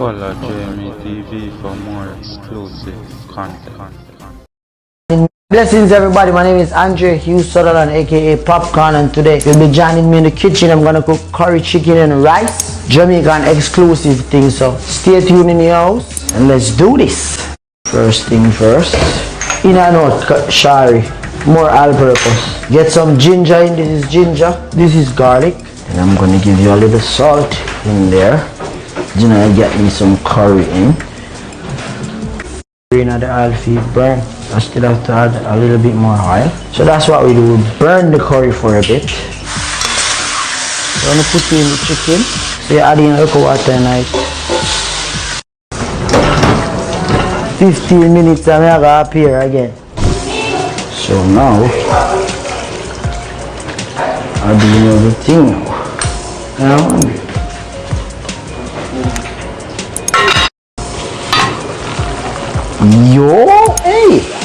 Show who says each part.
Speaker 1: Follow Jamie TV for more exclusive content.
Speaker 2: Blessings everybody, my name is Andre Hughes Sutherland aka Popcaan, and today you'll be joining me in the kitchen. I'm gonna cook curry chicken and rice, Jamaican exclusive thing, so stay tuned in the house and let's do this. First thing first, in and out shari, more all-purpose. Get some ginger in, this is ginger, this is garlic, and I'm gonna give you a little salt in there. Then I get me some curry in. In the oil feed burn. I still have to add a little bit more oil. So that's what we do. We burn the curry for a bit. So I'm gonna put in the chicken. So you're adding a little water and 15 minutes and I'm gonna appear again. So now I'm doing everything now. Yo, hey!